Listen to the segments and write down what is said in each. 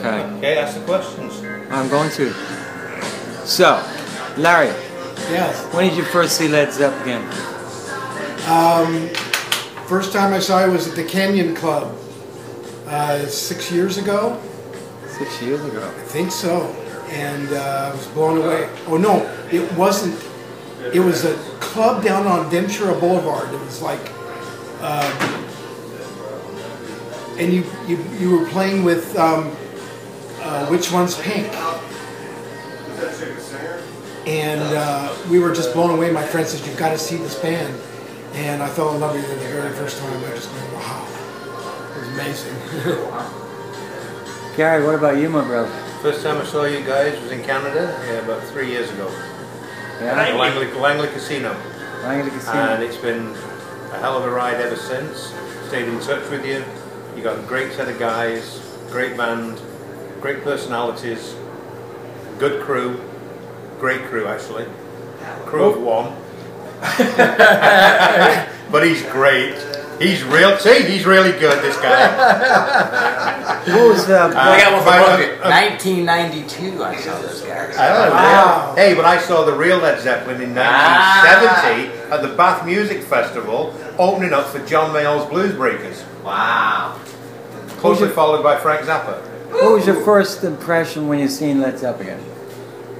Okay. Okay, ask the questions. I'm going to. So, Larry. Yes. When did you first see Led Zepagain? First time I saw it was at the Canyon Club 6 years ago. 6 years ago. I think so. And I was blown away. Oh no, it wasn't. It was a club down on Ventura Boulevard. It was like, and you were playing with Which One's Pink? And we were just blown away. My friend said, "You've got to see this band." And I fell in love with it the very first time. I just went, wow. It was amazing. Gary, what about you, my brother? First time I saw you guys was in Canada, about 3 years ago. Yeah? At Langley Casino. Langley Casino. And it's been a hell of a ride ever since. Stayed in touch with you. You got a great set of guys, great band, great personalities, good crew, great crew actually. Crew of one. But he's great. He's real. See, he's really good, this guy. What was I got one for 1992 I saw this guy. Oh, wow. Hey, but I saw the real Led Zeppelin in 1970 at the Bath Music Festival, opening up for John Mayall's Blues Breakers. Wow. Closely followed by Frank Zappa. What was your first impression when you seen Led Zepagain?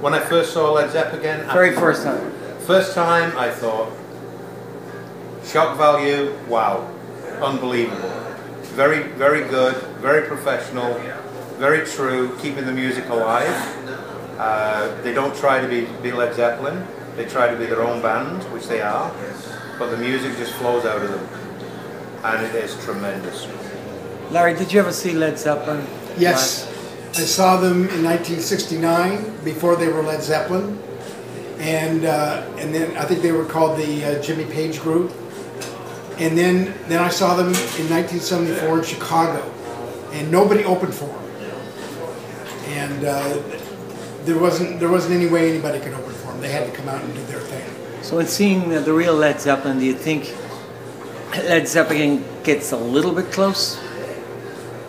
When I first saw Led Zepagain, Very first time. first time I thought, shock value, wow, unbelievable. Very, very good, very professional, very true, keeping the music alive. They don't try to be Led Zeppelin, they try to be their own band, which they are, but the music just flows out of them, and it is tremendous. Larry, did you ever see Led Zeppelin? Yes. I saw them in 1969 before they were Led Zeppelin. And then I think they were called the Jimmy Page Group. And then I saw them in 1974 in Chicago, and nobody opened for them. And there wasn't any way anybody could open for them. They had to come out and do their thing. So in seeing the real Led Zeppelin, do you think Led Zepagain gets a little bit close?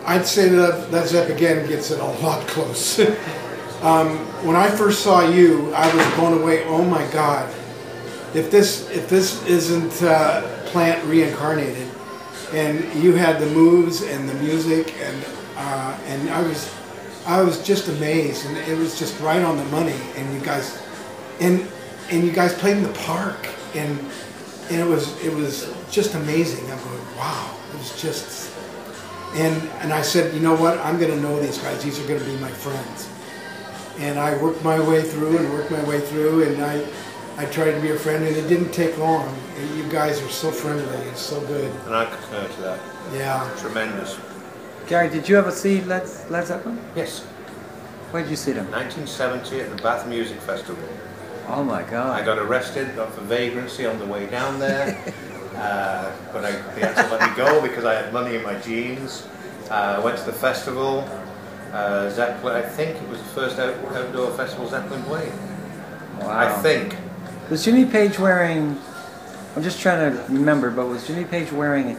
I'd say that Led Zepagain gets it a lot close. When I first saw you, I was blown away. Oh my God! If this isn't Plant reincarnated, and you had the moves and the music, and I was just amazed, and it was just right on the money. And you guys, and you guys played in the park, and it was just amazing. I'm going, wow! It was just, and I said, you know what? I'm going to know these guys. These are going to be my friends. And I worked my way through, and I tried to be a friend, and it didn't take long. You guys are so friendly, it's so good. And I concur to that. Yeah. Tremendous. Gary, did you ever see Led Zeppelin? Yes. Where did you see them? 1970 at the Bath Music Festival. Oh my God. I got arrested for vagrancy on the way down there, but they had to let me go because I had money in my jeans. Went to the festival. Zeppelin, I think it was the first outdoor festival Zeppelin played. Wow. I think. Was Jimmy Page wearing, I'm just trying to remember, but was Jimmy Page wearing,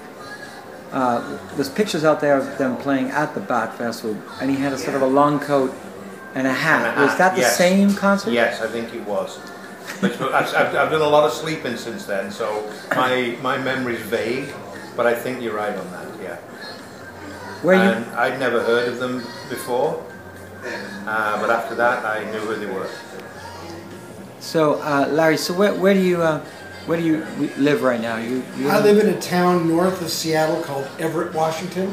there's pictures out there of them playing at the Bath Festival, and he had a sort of a long coat and a hat. Was that the same concert? Yes, I think it was. But I've done a lot of sleeping since then, so my memory's vague, but I think you're right on that, yeah. And I'd never heard of them before, but after that I knew who they were. So, Larry, so where do you live right now? I live in a town north of Seattle called Everett, Washington.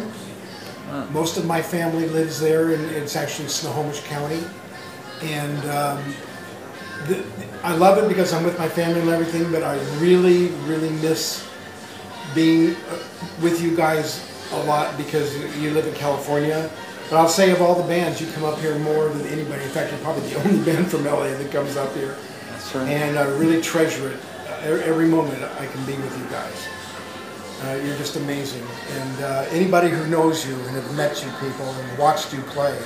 Wow. Most of my family lives there, and it's actually Snohomish County. And I love it because I'm with my family and everything, but I really, really miss being with you guys a lot because you live in California. But I'll say of all the bands, you come up here more than anybody. In fact, you're probably the only band from LA that comes up here. That's right. And I really treasure it. Every moment I can be with you guys. You're just amazing. And anybody who knows you and have met you people and watched you play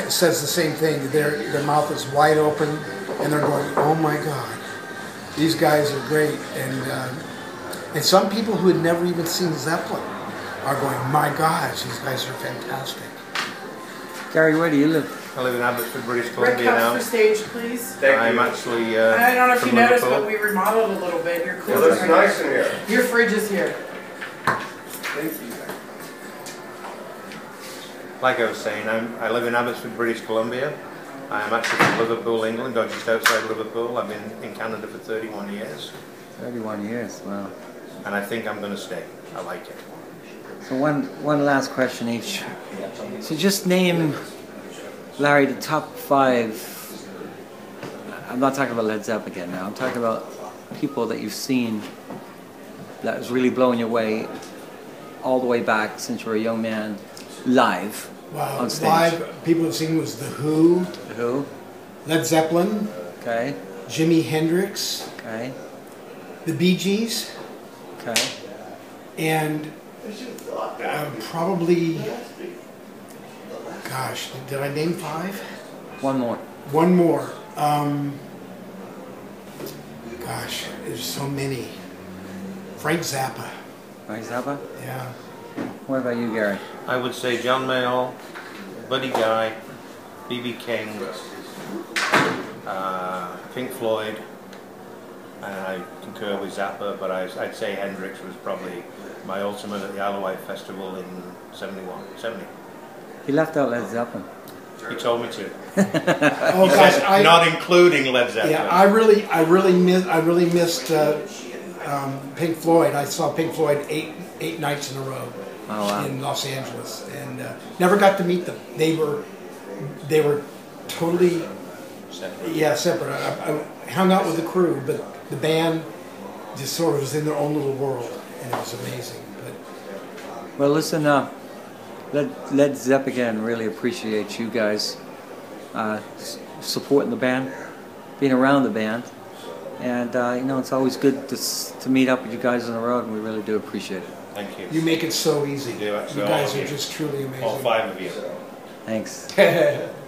says the same thing. Their mouth is wide open and they're going, oh my God, these guys are great. And some people who had never even seen Zeppelin are going, my gosh, these guys are fantastic. Gary, where do you live? I live in Abbotsford, British Red Columbia cups now. for stage, please. I'm actually I don't know if from you noticed, Liverpool. but we remodeled a little bit. Your It cooler. looks nice in here. Your fridge is here. Thank you. Like I was saying, I live in Abbotsford, British Columbia. I am actually from Liverpool, England, or just outside Liverpool. I've been in Canada for 31 years. 31 years, wow. And I think I'm going to stay. I like it. So one last question each. So just name, Larry, the top 5. I'm not talking about Led Zepagain now. I'm talking about people that you've seen that was really blowing your way all the way back since you were a young man, live on stage. Live people have seen was The Who, The Who, Led Zeppelin, okay, Jimi Hendrix, okay, the Bee Gees, okay. and probably, gosh, did I name 5? One more. One more. Gosh, there's so many. Frank Zappa. Frank Zappa? Yeah. What about you, Gary? I would say John Mayall, Buddy Guy, B.B. King, Pink Floyd, and I concur with Zappa, but I'd say Hendrix was probably my ultimate at the Isle of Wight Festival in 70. He left out Led Zeppelin. He told me to. Oh gosh, Not including Led Zeppelin. yeah, I really missed Pink Floyd. I saw Pink Floyd eight nights in a row in Los Angeles, and never got to meet them. They were totally separate. I hung out with the crew, but the band just sort of was in their own little world, and it was amazing. But Well, listen, Led Zepagain really appreciates you guys supporting the band, being around the band, and you know, it's always good to meet up with you guys on the road, and we really do appreciate it. Thank you. you make it so easy. You do it, You so guys all are of you. just truly amazing. All 5 of you. Thanks.